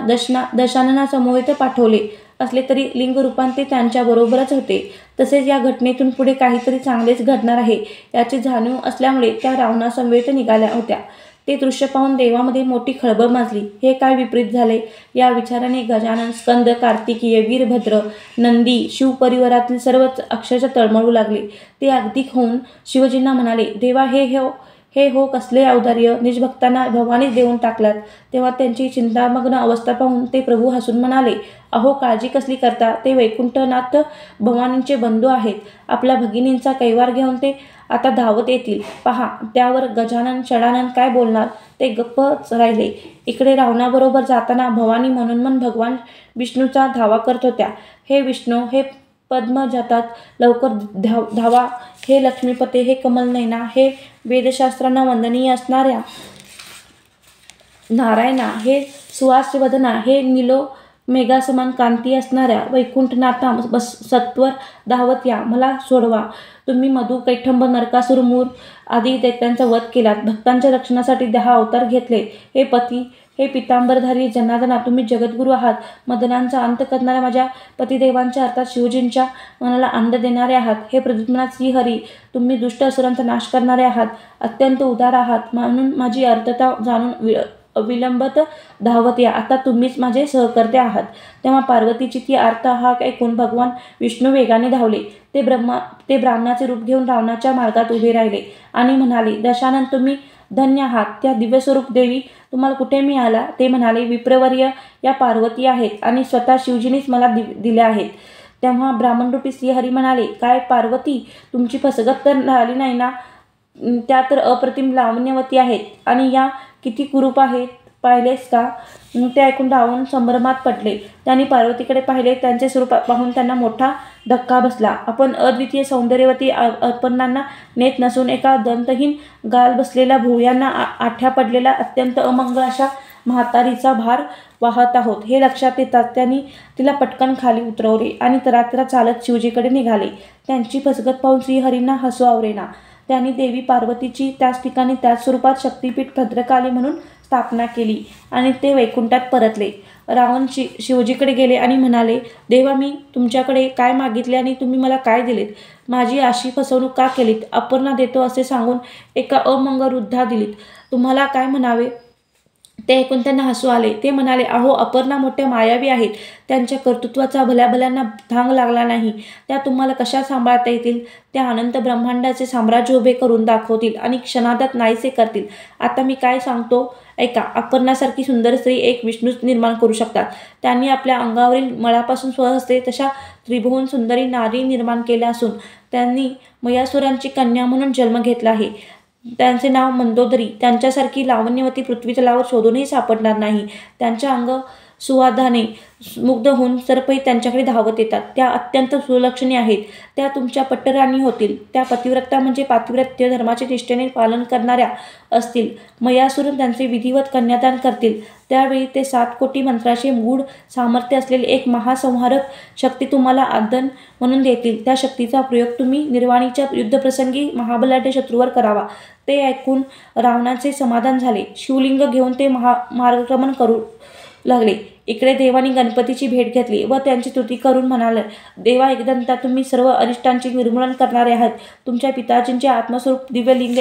दशाननासमवेत पाठवले असले तरी लिंगरूपात ते त्यांच्याबरोबरच होते. तसेच या घटनेतून पुढे काहीतरी चांगलेच घडणार आहे याची जाणीव असल्यामुळे त्या रावणासमवेत निघाल्या होत्या. ते दृश्य पाहून देवामध्ये मोठी खळबळ माजली. हे काय विपरीत झाले या विचाराने गजानन, स्कंद, कार्तिकीय, वीरभद्र, नंदी, शिवपरिवारातील सर्वच अक्षरशः तळमळू लागले. ते अगदी होऊन शिवजींना म्हणाले, देवा, हे हो कसले औदार्य, निजभक्तांना भवानीच देऊन टाकलात. तेव्हा त्यांची चिंतामग्न अवस्था पाहून ते प्रभू हसून म्हणाले, अहो, काळजी कसली करता, ते वैकुंठनाथ भवानींचे बंधू आहेत. आपल्या भगिनींचा कैवार घेऊन ते आता धावत येतील पहा. त्यावर गजानन षडानन काय बोलणार, ते गप्पच राहिले. इकडे रावणाबरोबर जाताना भवानी मनोन्मन भगवान विष्णूचा धावा करत होत्या. हे विष्णू, हे पद्मजातात, लवकर धावा. हे लक्ष्मीपते, हे कमलनयना, हे वेदशास्त्रांना वंदनीय असणाऱ्या नारायणा, हे सुहास्यवदना, हे नीलो मेघासमान कांती असणाऱ्या वैकुंठनाथा, सत्वर धावत या, मला सोडवा. तुम्ही मधु, कैटंब, नरकासुर, मूर आदी दैत्यांचा वध केलात. भक्तांच्या रक्षणासाठी 10 अवतार घेतले. हे पती, हे पितांबरधारी जनार्दना, तुम्ही जगद्गुरू आहात. मदनांचा अंत करणाऱ्या माझ्या पतिदेवांच्या अर्थात शिवजींच्या मनाला आनंद देणारे आहात. हे प्रद्युम्नाथ श्रीहरी, तुम्ही दुष्ट असुरांचा नाश करणारे आहात. अत्यंत उदार आहात, म्हणून माझी अर्थता जाणून विलंबत धावत या. आता तुम्हीच माझे सहकर्ते आहात. तेव्हा पार्वतीची ती आर्त हाक ऐकून भगवान विष्णू वेगाने धावले. ते ब्राह्मणाचे रूप घेऊन रावणाच्या मार्गात उभे राहिले आणि म्हणाले, दशानन, तुम्ही धन्य आहात. त्या दिव्यस्वरूप देवी तुम्हाला कुठे मिळाला? ते म्हणाले, विप्रवर्य, या पार्वती आहेत आणि स्वतः शिवजींनीच मला दिल्या आहेत. तेव्हा ब्राह्मणरूपी श्रीहरी म्हणाले, काय पार्वती, तुमची फसगत तर झाली नाही ना? त्या तर अप्रतिम लावण्यवती आहेत आणि या किती कुरूप आहेत पाहिलेस का? ते ऐकून रावण संभ्रमात पडले. त्यांनी पार्वतीकडे पाहिले. त्यांचे स्वरूप पाहून त्यांना मोठा धक्का बसला. आपण अद्वितीय सौंदर्यवती अपर्णांना नेत नसून एका दंतहीन गाल बसलेल्या भुवयांना आठ्या पडलेला अत्यंत अमंगळ अशा म्हातारीचा भार वाहत आहोत हे लक्षात येतात त्यांनी तिला पटकन खाली उतरवले आणि तरातरा चालत शिवजीकडे निघाले. त्यांची फसगत पाहून श्रीहरींना हसू आवरेना. त्यांनी देवी पार्वतीची त्याच ठिकाणी त्याच स्वरूपात शक्तिपीठ भद्रकाली म्हणून स्थापना केली आणि ते वैकुंठात परतले. रावण शिवजीकडे गेले आणि म्हणाले, देवा, मी तुमच्याकडे काय मागितले आणि तुम्ही मला काय दिलेत? माझी अशी फसवणूक का केलीत? अपर्णा देतो असे सांगून एका अमंगल वृद्धा दिलीत. तुम्हाला काय म्हणावे? ते ऐकून त्यांना हसू आले. ते म्हणाले, अहो, अपर्णा मोठ्या मायावी आहेत. त्यांच्या कर्तृत्वाचा भल्याभल्यांना थांग लागला नाही. त्या तुम्हाला कशा सांभाळता येतील? त्या अनंत ब्रह्मांडाचे साम्राज्य उभे करून दाखवतील आणि क्षणार्धात नाहीसे करतील. आता मी काय सांगतो ऐका. अपर्णासारखी सुंदर स्त्री एक विष्णूच निर्माण करू शकतात. त्यांनी आपल्या अंगावरील मळापासून स्वहस्ते तशा त्रिभुवन सुंदरी नारी निर्माण केल्या असून त्यांनी मयासुरांची कन्या म्हणून जन्म घेतला आहे. त्यांचे नाव मंदोदरी. त्यांच्यासारखी लावण्यवती पृथ्वीतलावर शोधूनही सापडणार नाही. त्यांच्या अंग सुवादाने मुग्ध होऊन सर्पही त्यांच्याकडे धावत येतात. त्या अत्यंत सुलक्षणी आहेत. त्या तुमच्या पट्टराणी होतील. त्या पतिव्रता म्हणजे पातिव्रत्य धर्माचे निष्ठेने पालन करणाऱ्या असतील. मयासुर त्यांचे विधिवत कन्यादान करतील. त्यावेळी ते 7 कोटी मंत्राचे गूढ सामर्थ्य असलेले एक महासंहारक शक्ती तुम्हाला आदन म्हणून देतील. त्या शक्तीचा प्रयोग तुम्ही निर्वाणीच्या युद्धप्रसंगी महाबलाढ्य शत्रूवर करावा. ते ऐकून रावणाचे समाधान झाले. शिवलिंग घेऊन ते मार्गक्रमण करू लागले. इकडे देवानी गणपतीची भेट घेतली व त्यांची स्तुती करून म्हणाले, देवा एकदंता तुम्ही सर्व अरिष्टांचे निर्मूलन करणारे आहात. तुमच्या पिताजींचे आत्मस्वरूप दिव्यलिंग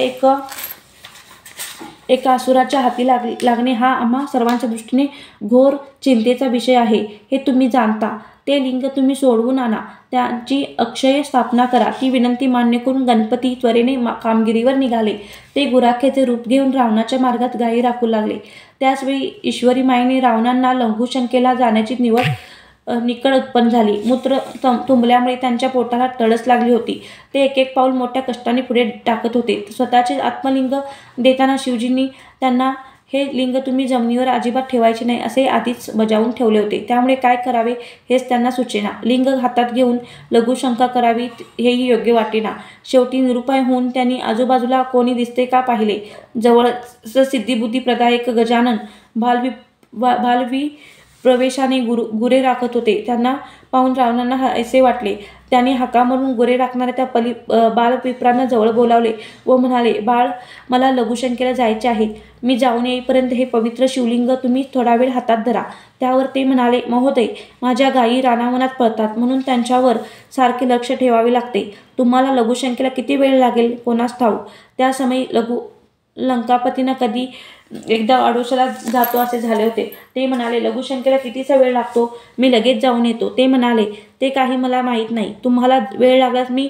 एका असुराच्या हाती लागणे हा आम्हा सर्वांच्या दृष्टीने घोर चिंतेचा विषय आहे, हे तुम्ही जाणता. ते लिंग तुम्ही सोडवून आणा. त्यांची अक्षय स्थापना करा. ती विनंती मान्य करून गणपती त्वरेने कामगिरीवर निघाले. ते गुराख्याचे रूप घेऊन रावणाच्या मार्गात गायी राखू लागले. त्याचवेळी ईश्वरी मायेने रावणांना लघुशंकेला जाण्याची निकड उत्पन्न झाली. मूत्र तुंबल्यामुळे त्यांच्या पोटाला तडस लागली होती. ते एक एक पाऊल मोठ्या कष्टाने पुढे टाकत होते. स्वतःचे आत्मलिंग देताना शिवजींनी त्यांना हे लिंग तुम्ही जमिनीवर अजिबात ठेवायचे नाही असे आधीच बजावून ठेवले होते. त्यामुळे काय करावे हेच त्यांना सुचेना. लिंग हातात घेऊन लघुशंका करावी हेही योग्य वाटेना. शेवटी निरुपाय होऊन त्यांनी आजूबाजूला कोणी दिसते का पाहिले. जवळच सिद्धिबुद्धी प्रदायक गजानन भालवी प्रवेशाने गुरे राखत होते. त्यांना पाहून रावणांना असे वाटले. त्यांनी हाका मारून गुरे राखणाऱ्या त्या बालपिपरांना जवळ बोलावले व म्हणाले, बाळ, मला लघुशंकेला जायचे आहे. मी जाऊन येईपर्यंत हे पवित्र शिवलिंग तुम्ही थोडा वेळ हातात धरा. त्यावर ते म्हणाले, महोदय, माझ्या गायी रानावनात पळतात म्हणून त्यांच्यावर सारखे लक्ष ठेवावे लागते. तुम्हाला लघुशंकेला किती वेळ लागेल कोणास ठाऊक. त्या समयी लंकापतींना कधी एकदा आडोशाला जातो असे झाले होते. ते म्हणाले, लघुशंकेला कितीचा वेळ लागतो. मी लगेच जाऊन येतो. ते म्हणाले, ते काही मला माहीत नाही. तुम्हाला वेळ लागल्यास मी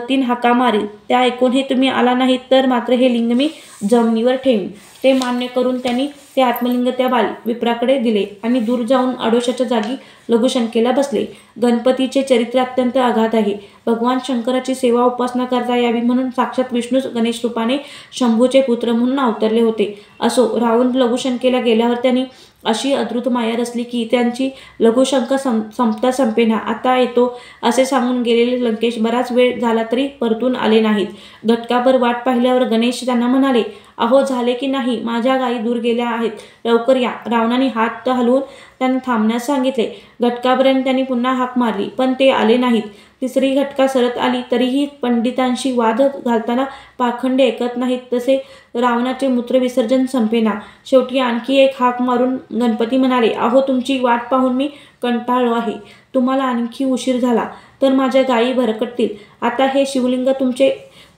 3 हाका मारीन. त्या ऐकून हे तुम्ही आला नाहीत तर मात्र हे लिंग मी जमिनीवर ठेवीन. ते मान्य करून त्यांनी ते आत्मलिंग त्या विप्राकडे दिले आणि दूर जाऊन आडोशाच्या जागी लघुशंकेला बसले. गणपतीचे चरित्र अत्यंत अगाध आहे. भगवान शंकराची सेवा उपासना करता यावी म्हणून साक्षात विष्णूच गणेश रूपाने शंभूचे पुत्र म्हणून अवतरले होते. असो, रावण लघुशंकेला गेल्यावर त्यांनी अशी अद्भुत माया रचली की त्यांची लघुशंका संपता संपेना. आता येतो असे सांगून गेलेले लंकेश बराच वेळ झाला तरी परतून आले नाहीत. घटकाभर वाट पाहिल्यावर गणेश त्यांना म्हणाले, अहो, झाले की नाही. माझ्या गायी दूर गेल्या आहेत. लवकर या. रावणाने हात हलवून त्यांना थांबण्यास सांगितले. घटकापर्यंत त्यांनी पुन्हा हाक मारली पण ते आले नाहीत. तिसरी घटका सरत आली तरीही पंडितांशी वाद घालताना पाखंडे ऐकत नाहीत. तसे रावणाचे मूत्रविसर्जन संपेना. शेवटी आणखी एक हाक मारून गणपती म्हणाले, अहो, तुमची वाट पाहून मी कंटाळलो आहे. तुम्हाला आणखी उशीर झाला तर माझ्या गायी भरकटतील. आता हे शिवलिंग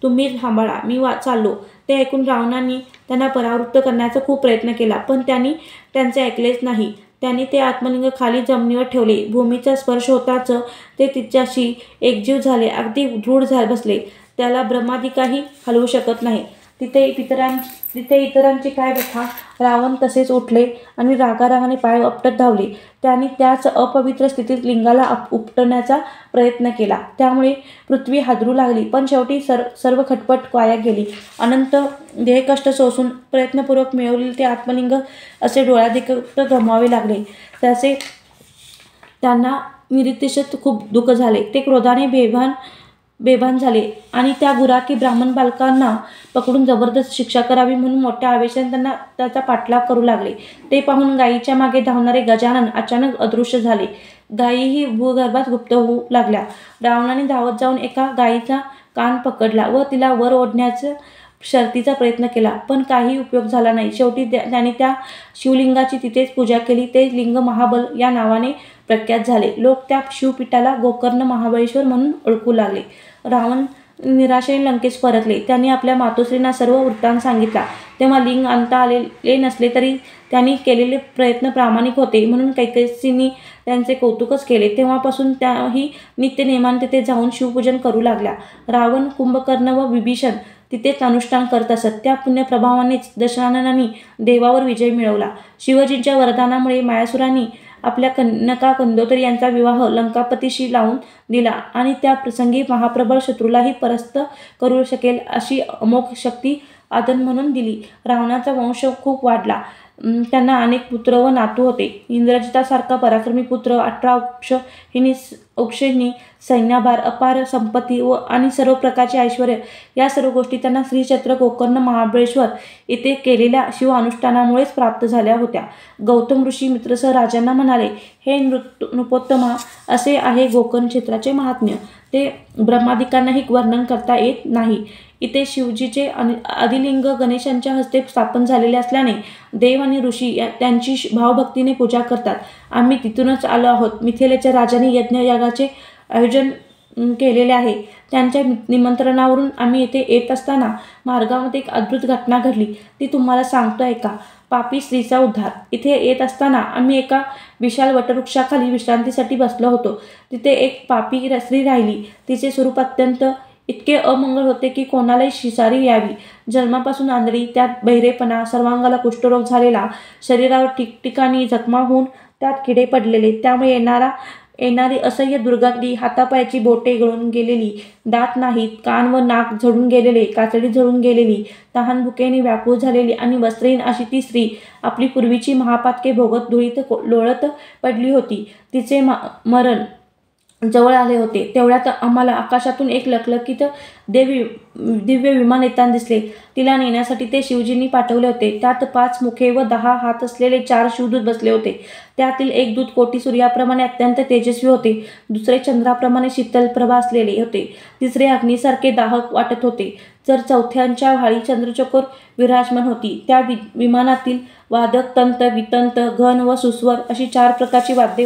तुम्ही सांभाळा. मी चाललो. ते ऐकून रावणांनी त्यांना परावृत्त करण्याचा खूप प्रयत्न केला पण त्यांनी त्यांचे ऐकलेच नाही. त्यांनी ते आत्मलिंग खाली जमिनीवर ठेवले. भूमीचा स्पर्श होताच ते तिच्याशी एकजीव झाले. अगदी दृढ बसले. त्याला ब्रह्मादिकाही हलवू शकत नाही. तिथे इतरांची काय व्यथा. रावण तसेच उठले आणि रागारागाने पाय आपटत धावले. त्यांनी त्याच अपवित्र स्थितीत लिंगाला उपटण्याचा प्रयत्न केला. त्यामुळे पृथ्वी हादरू लागली पण शेवटी सर्व खटपट वाया गेली. अनंत देहकष्ट सोसून प्रयत्नपूर्वक मिळवलेले ते आत्मलिंग असे डोळ्यादेखत गमवावे लागले. त्यांना निरीक्षित खूप दुःख झाले. ते क्रोधाने बेभान झाले आणि त्या गुराखी ब्राह्मण बालकांना पकडून जबरदस्त शिक्षा करावी म्हणून मोठ्या आवेशाने त्याचा पाठलाग करू लागले. ते पाहून गायीच्या मागे धावणारे गजानन अचानक अदृश्य झाले. गायीही भूगर्भात गुप्त होऊ लागल्या. रावणाने धावत जाऊन एका गायीचा कान पकडला व तिला वर ओढण्याचा शर्थीचा प्रयत्न केला पण काही उपयोग झाला नाही. शेवटी त्याने त्या शिवलिंगाची तिथेच पूजा केली. ते लिंग महाबल या नावाने प्रख्यात झाले. लोक त्या शिवपीठाला गोकर्ण महाबळेश्वर म्हणून ओळखू लागले. रावण निराशेने लंकेस परतले. त्यांनी आपल्या मातोश्रींना सर्व वृत्तांत सांगितला. तेव्हा लिंग आणता आलेले नसले तरी त्यांनी केलेले प्रयत्न प्रामाणिक होते म्हणून कैकसींनी त्यांचे कौतुकच केले. तेव्हापासून त्याही नित्यनेमाने तिथे जाऊन शिवपूजन करू लागल्या. रावण, कुंभकर्ण व विभीषण तिथेच अनुष्ठान करत असत. त्या पुण्यप्रभावानेच दशनानांनी देवावर विजय मिळवला. शिवजींच्या वरदानामुळे मायासुरांनी आपल्या कन्यका कंदोदरी यांचा विवाह लंकापतीशी लावून दिला आणि त्या प्रसंगी महाप्रबळ शत्रूलाही परास्त करू शकेल अशी अमोघ शक्ती आदन म्हणून दिली. रावणाचा वंश खूप वाढला. त्यांना अनेक पुत्र व नातू होते. इंद्रजितासारखा पराक्रमी पुत्र, 18 औक्षहिणी सैन्यभार, अपार संपत्ती आणि सर्व प्रकारचे ऐश्वर, या सर्व गोष्टी त्यांना श्रीक्षेत्र गोकर्ण महाबळेश्वर येथे केलेल्या शिव अनुष्ठानामुळेच प्राप्त झाल्या होत्या. गौतम ऋषी मित्रसह राजांना म्हणाले, हे नृपोत्तमा, असे आहे गोकर्ण क्षेत्राचे महात्म्य. ते ब्रह्मादिकांनाही वर्णन करता येत नाही. इथे शिवजीचे आदिलिंग गणेशांच्या हस्ते स्थापन झालेले असल्याने देव आणि ऋषी त्यांची भावभक्तीने पूजा करतात. आम्ही तिथूनच आलो आहोत. मिथिलेच्या राजाने यज्ञयागाचे आयोजन केलेले आहे. त्यांच्या निमंत्रणावरून आम्ही येथे येत असताना मार्गामध्ये एक अद्भुत घटना घडली. ती तुम्हाला सांगतो ऐका. पापी स्त्रीचा उद्धार. इथे येत असताना आम्ही एका विशाल वटवृक्षाखाली विश्रांतीसाठी बसलो होतो. तिथे एक पापी स्त्री राहिली. तिचे स्वरूप अत्यंत इतके अमंगळ होते की कोणालाही शिसारी यावी. जन्मापासून आंधळी, त्यात बहिरेपणा, सर्वांगाला कुष्ठरोग झालेला, शरीरावर ठिकठिकाणी जखमा होऊन त्यात किडे पडलेले, त्यामुळे येणारी असह्य दुर्गंधी, हातापायाची बोटे गळून गेलेली, दात नाहीत, कान व नाक झडून गेलेले, कातडी झडून गेलेली, तहान भुकेने व्याकुळ झालेली आणि वस्त्रहीन अशी ती स्त्री आपली पूर्वीची महापातके भोगत धुळीत लोळत पडली होती. तिचे मरण जवळ आले होते. तेवढ्यात आम्हाला आकाशातून एक लखलखीत दिव्य विमान येताना दिसले. तिला नेण्यासाठी ते शिवजींनी पाठवले होते. त्यात 5 मुखे व 10 हात असलेले 4 शिवदूत बसले होते. त्यातील एक दूत कोटी सूर्याप्रमाणे अत्यंत तेजस्वी होते. दुसरे चंद्राप्रमाणे शीतल प्रभा असलेले होते. तिसरे अग्नीसारखे दाहक वाटत होते. तर चौथ्यांच्या भाळी चंद्रचकोर विराजमान होती. त्या विमानातील वादक तंत, वितंत, घन व सुस्वर अशी 4 प्रकारची वाद्ये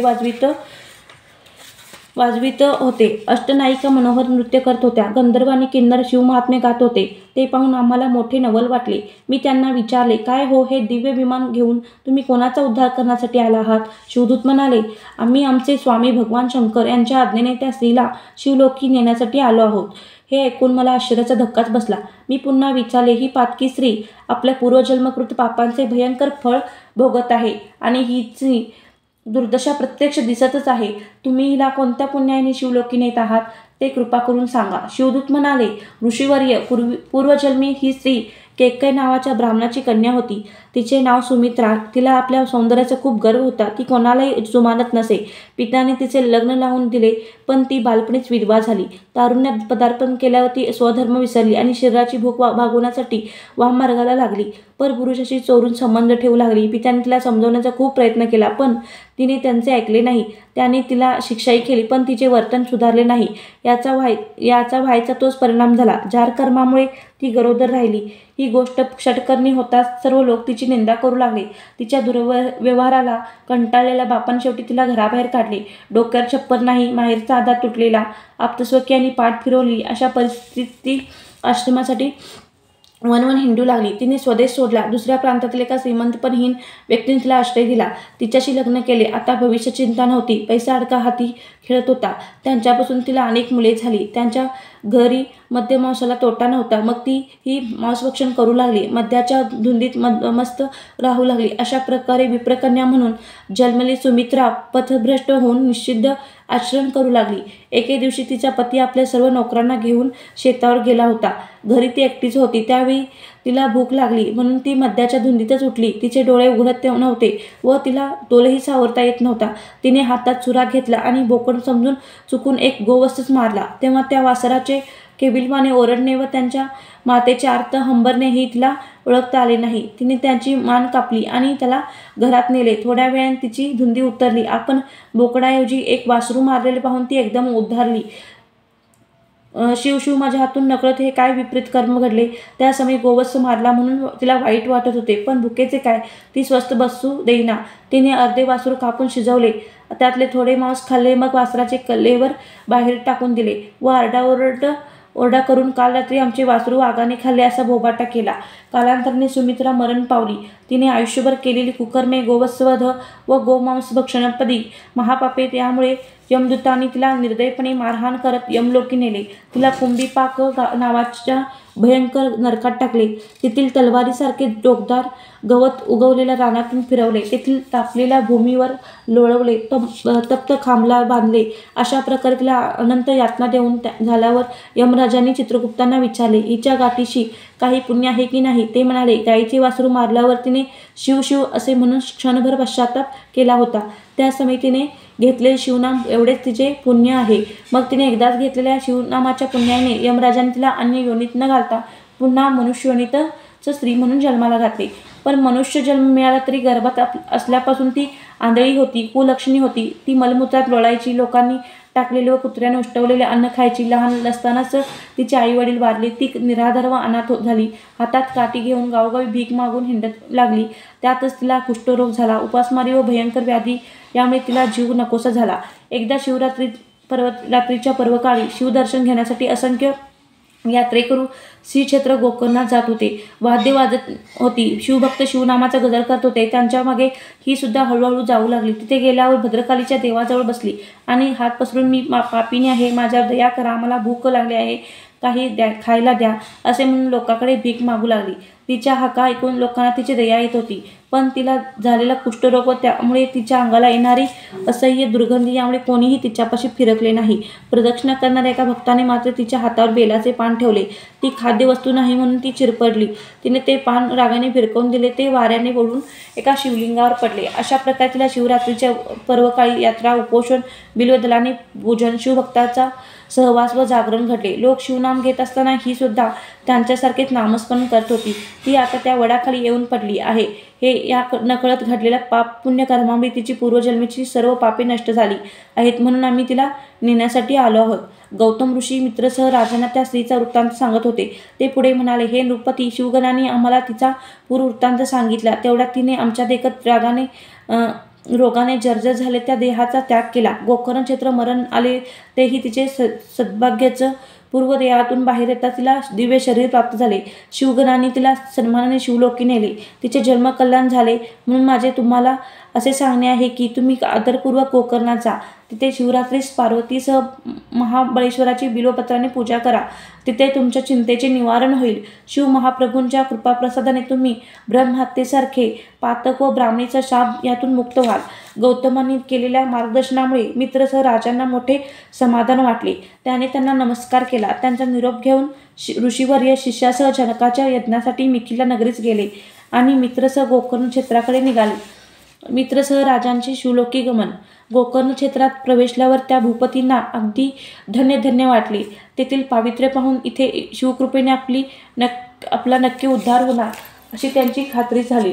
वाजवित होते. अष्टनायिका मनोहर नृत्य करत होत्या. गंधर्व आणि किन्नर शिवमहात्म्य गात होते. ते पाहून आम्हाला मोठे नवल वाटले. मी त्यांना विचारले, काय हो, हे दिव्य विमान घेऊन तुम्ही कोणाचा उद्धार करण्यासाठी आला आहात? शिवदूत म्हणाले, आम्ही आमचे स्वामी भगवान शंकर यांच्या आज्ञेने त्या स्त्रीला शिवलोकी नेण्यासाठी आलो आहोत. हे ऐकून मला आश्चर्याचा धक्काच बसला. मी पुन्हा विचारले, ही पातकी स्त्री आपल्या पूर्वजन्मकृत पापांचे भयंकर फळ भोगत आहे आणि हिची दुर्दशा प्रत्यक्ष दिसतच आहे. तुम्ही हिला कोणत्या पुण्याने शिवलोकी नेत आहात ते कृपा करून सांगा. शिवदूत म्हणाले, ऋषीवर्य, पूर्वजन्मी ही स्त्री केकय नावाच्या ब्राह्मणाची कन्या होती. तिचे नाव सुमित्रा. तिला आपल्या सौंदर्याचा खूप गर्व होता. ती कोणालाही जुमानत नसे. पित्याने तिचे लग्न लावून दिले, पण ती बालपणीच विधवा झाली. तारुण्यात पदार्पण केल्यावर ती स्वधर्म विसरली आणि शरीराची भूक भागवण्यासाठी वाममार्गाला लागली. परपुरुषाशी चोरून संबंध ठेवू लागली. पित्याने तिला समजवण्याचा खूप प्रयत्न केला, पण तिने त्यांचे ऐकले नाही. त्याने तिला शिक्षाही केली, पण तिचे वर्तन सुधारले नाही. याचा व्हायचा तोच परिणाम झाला. जार कर्मामुळे ती गरोदर राहिली. ही गोष्ट षटकर्णी होताच सर्व लोक तिची निंदा करू लागले. तिच्या दुर्व्यवहाराला कंटाळलेल्या बापाने शेवटी तिला घराबाहेर काढले. डोक्यावर छप्पर नाही, माहेरचा आधार तुटलेला, आप्तस्वकीयांनी पाठ फिरवली, अशा परिस्थिती आश्रमासाठी वणवण हिंडू लागली. तिने स्वदेश सोडला. दुसऱ्या प्रांतातील एका श्रीमंतपणहीन व्यक्तीने तिला आश्रय दिला. तिच्याशी लग्न केले. आता भविष्य चिंता नव्हती. पैसा अडका हाती खेळत होता. त्यांच्यापासून तिला अनेक मुले झाली. त्यांच्या घरी मद्यमांसाला तोटा नव्हता. मग ती ही मांसभक्षण करू लागली. मद्याच्या धुंदीत मस्त राहू लागली. अशा प्रकारे विप्रकन्या म्हणून जन्मली सुमित्रा पथभ्रष्ट होऊन निषिद्ध आचरण करू लागली. एके दिवशी तिचा पती आपल्या सर्व नोकरांना घेऊन शेतावर गेला होता. घरी ती एकटीच होती. त्यावेळी तिला भूक लागली म्हणून ती मद्याच्या धुंदीतच उठली. तिचे डोळे उघडत नव्हते व तिला तोलही सावरता येत नव्हता. तिने हातात चुरा घेतला आणि बोकड समजून चुकून एक गोवंशच मारला. तेव्हा त्या वासराचे केविलवाणे ओरडणे व त्यांच्या मातेचे आर्त हंबरणेही तिला ओळखता आले नाही. तिने त्याची मान कापली आणि त्याला घरात नेले. थोड्या वेळाने तिची धुंदी उतरली. आपण बोकडाऐवजी एक वासरू मारलेले पाहून ती एकदम उद्धारली. शिव शिव, माझ्या हातून नकळत हे काय विपरीत कर्म घडले. त्या समयी गोवंश मारला म्हणून तिला वाईट वाटत होते, पण भुकेचे काय, ती स्वस्थ बसू देईना. तिने अर्धे वासरू कापून शिजवले. त्यातले थोडे मांस खाल्ले. मग वासराचे कल्लेवर बाहेर टाकून दिले व ओरडा करून, काल रात्री आमचे वासरू वाघाने खाल्ले असा बोबाटा केला. कालांतराने सुमित्रा मरण पावली. तिने आयुष्यभर केलेली कुकर्मे, गोवंशवध व गोमांस भक्षणापदी महापापे, त्यामुळे यमदूतांनी तिला निर्दयपणे मारहाण करत यमलोकी नेले. तिला कुंभीपाक नावाच्या भयंकर नरकात टाकले. तेथील तलवारीसारखे टोकदार गवत उगवलेल्या रानातून फिरवले. तेथील तापलेल्या भूमीवर लोळवले. तप्त खांबला बांधले. अशा प्रकारे तिला अनंत यातना देऊन झाल्यावर यमराजांनी चित्रगुप्तांना विचारले, हिच्या गाठीशी काही पुण्य आहे की नाही. ते म्हणाले, गायीचे वासरू मारल्यावर तिने शिव शिव असे म्हणून क्षणभर पश्चाताप केला होता. त्या समितीने घेतलेले शिवनाम एवढेच तिचे पुण्य आहे. मग तिने एकदाच घेतलेल्या शिवनामाच्या पुण्याने यमराजाने तिला अन्य योनीत न घालता पुन्हा मनुष्य योनीतच स्त्री म्हणून जन्माला घातले. पण मनुष्य जन्म मिळाला तरी गर्भात असल्यापासून ती आंधळी होती, कुलक्षणी होती. ती मलमूत्रात लोळायची, लोकांनी टाकलेले व कुत्र्याने उष्टवलेले अन्न खायची. लहान असतानाच तिचे आई वडील वारले. ती निराधार व अनाथ झाली. हातात काठी घेऊन गावोगावी भीक मागून हिंडत लागली. त्यातच तिला कुष्ठरोग झाला. उपासमारी व भयंकर व्याधी यामुळे तिला जीव नकोसा झाला. एकदा रात्रीच्या पर्वकाळी शिवदर्शन घेण्यासाठी असंख्य यात्रेकरू श्रीक्षेत्र गोकर्णात जात होते. वाद्य वाजत होती. शिवभक्त शिवनामाचा गजर करत होते. त्यांच्या मागे ही सुद्धा हळूहळू जाऊ लागली. तिथे गेल्यावर भद्रकालीच्या देवाजवळ बसली आणि हात पसरून, मी पापिनी आहे, माझ्यावर दया करा, मला भूक लागली आहे, काही द्या, खायला द्या असे म्हणून लोकांकडे भीक मागू लागली. तिच्या हाका ऐकून लोकांना तिची दया येत होती. पण तिला झालेला कुष्ठरोग व त्यामुळे तिच्या अंगाला येणारी असह्य दुर्गंधी यामुळे कोणीही तिच्यापाशी फिरकले नाही. प्रदक्षिणा करणाऱ्या एका भक्ताने मात्र तिच्या हातावर बेलाचे पान ठेवले. ती खाद्यवस्तू नाही म्हणून ती चिरपडली. तिने ते पान रागाने भिरकावून दिले. ते वाऱ्याने ओढून एका शिवलिंगावर पडले. अशा प्रकारे तिला शिवरात्रीच्या पर्वकाळी यात्रा, उपोषण, बिल्वदलाने पूजन, शिवभक्ताचा सहवास व जागरण घडले. लोक शिवनाम घेत असताना ही सुद्धा त्यांच्यासारखेच नामस्मरण करत होती. ती आता त्या वडाखाली येऊन पडली आहे. हे या नकळत घडलेल्या पाप पुण्य कर्मामुळे तिची पूर्वजन्मीची सर्व पापे नष्ट झाली आहेत, म्हणून आम्ही तिला नेण्यासाठी आलो आहोत. गौतम ऋषी मित्रसह राजांना त्या स्त्रीचा वृत्तांत सांगत होते. ते पुढे म्हणाले, हे नृपती, शिवगणाने आम्हाला तिचा पूर्ववृत्तांत सांगितला. तेवढ्यात तिने आमच्या देखत रोगाने जर्जर झाले त्या देहाचा त्याग केला. गोकर्ण क्षेत्र मरण आले तेही तिचे सद्भाग्याचं पूर्वदेहातून बाहेर येता तिला दिव्य शरीर प्राप्त झाले. शिवगणांनी तिला सन्मानाने शिवलोकी नेले. तिचे जन्मकल्याण झाले. म्हणून माझे तुम्हाला असे सांगणे आहे की तुम्ही आदरपूर्वक गोकर्णात जा. तिथे शिवरात्रीस पार्वतीसह महाबळेश्वराची बिल्वपत्राने पूजा करा. तिथे तुमच्या चिंतेचे निवारण होईल. शिव महाप्रभूंच्या कृपाप्रसादाने तुम्ही ब्रह्महत्येसारखे पातक व ब्राह्मणीचा शाप यातून मुक्त व्हाल. गौतमांनी केलेल्या मार्गदर्शनामुळे मित्रसह राजांना मोठे समाधान वाटले. त्याने त्यांना नमस्कार केला. त्यांचा निरोप घेऊन ऋषीवर्य शिष्यासह जनकाच्या यज्ञासाठी मिथिला नगरीस गेले आणि मित्रसह गोकर्ण क्षेत्राकडे निघाले. मित्रसह राजांचे शिवलोकी गमन. गोकर्ण क्षेत्रात प्रवेशल्यावर त्या भूपतींना अगदी धन्य वाटले. तेथील पावित्र्य पाहून इथे शिवकृपेने आपला नक्की उद्धार होणार अशी त्यांची खात्री झाली.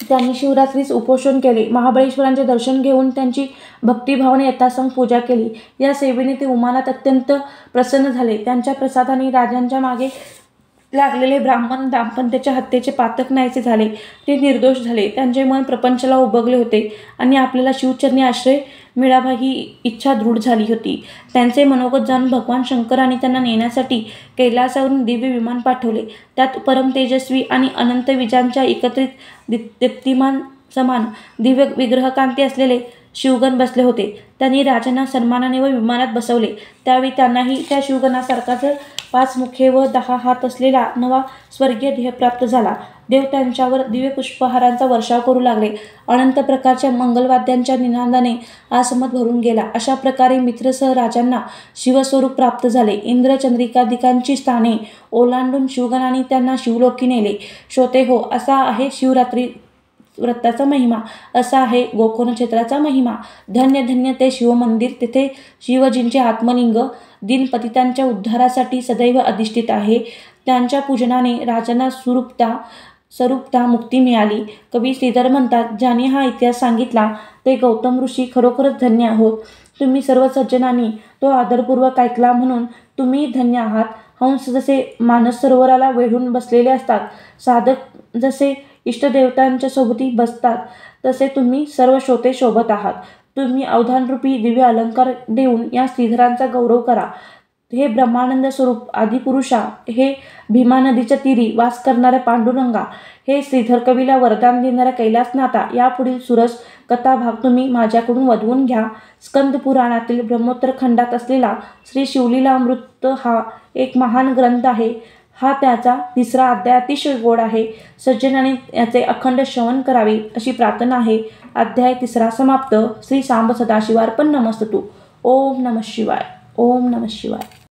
त्यांनी शिवरात्रीस उपोषण केले. महाबळेश्वरांचे दर्शन घेऊन त्यांची भक्तिभावाने यथासंग पूजा केली. या सेवेने ते उमानात अत्यंत प्रसन्न झाले. त्यांच्या प्रसादाने राजांच्या मागे लागलेले ब्राह्मण दाम्पत्याच्या हत्येचे पातक नाहीसे झाले. ते निर्दोष झाले. त्यांचे मन प्रपंचाला उबगले होते आणि आपल्याला शिवचरणी आश्रय मिळावा ही इच्छा दृढ झाली होती. त्यांचे मनोगत जाणून भगवान शंकराने त्यांना नेण्यासाठी कैलासावरून दिव्य विमान पाठवले. त्यात परम तेजस्वी आणि अनंत विजांच्या एकत्रित दीप्तिमान समान दिव्य विग्रहकांती असलेले शिवगण बसले होते. त्यांनी राजांना सन्मानाने व विमानात बसवले. त्यावेळी त्यांनाही त्या शिवगणासारखाच 5 मुखे व 10 हात असलेला नवा स्वर्गीय देह प्राप्त झाला. देव त्यांच्यावर दिव्य पुष्पहारांचा वर्षाव करू लागले. अनंत प्रकारच्या मंगलवाद्यांच्या निनादाने आसमत भरून गेला. अशा प्रकारे मित्रसह राजांना शिवस्वरूप प्राप्त झाले. इंद्र चंद्रिकादिकांची स्थाने ओलांडून शिवगणांनी त्यांना शिवलोकी नेले. श्रोते हो, असा आहे शिवरात्री व्रताचा महिमा, असा आहे गोकर्ण क्षेत्राचा महिमा. धन्य ते शिवमंदिर. तेथे शिवजींचे आत्मलिंग दीनपतितांच्या उद्धारासाठी सदैव अधिष्ठित आहे. त्यांच्या पूजनाने राजांना स्वरूपता मुक्ती मिळाली. कवी श्रीधर म्हणतात, ज्याने हा इतिहास सांगितला ते गौतम ऋषी खरोखरच धन्य आहोत. तुम्ही सर्व सज्जनांनी तो आदरपूर्वक ऐकला म्हणून तुम्ही धन्य आहात. हंस जसे मानस सरोवराला वेढून बसलेले असतात, साधक जसे इष्टदेवतांच्या सोबती बसतात, तसे तुम्ही सर्व श्रोते शोभत आहात. तुम्ही अवधानरूपी दिव्य अलंकार देऊन या श्रीधरांचा गौरव करा. हे ब्रह्मानंद स्वरूप आदिपुरुषा, हे भीमा नदीच्या तीरी वास करणाऱ्या पांडुरंगा, हे श्रीधर कवीला वरदान देणाऱ्या कैलासनाथा, यापुढील सुरस कथाभाग तुम्ही माझ्याकडून वधवून घ्या. स्कंद पुराणातील ब्रह्मोत्तर खंडात असलेला श्री शिवलीलामृत हा एक महान ग्रंथ आहे. हा त्याचा 3रा अध्याय अतिशय गोड आहे. सज्जनाने याचे अखंड श्रवण करावे अशी प्रार्थना आहे. अध्याय 3 समाप्त. श्री सांब सदाशिवार्पण नमस्तु. ओम नमः शिवाय. ओम नमः शिवाय.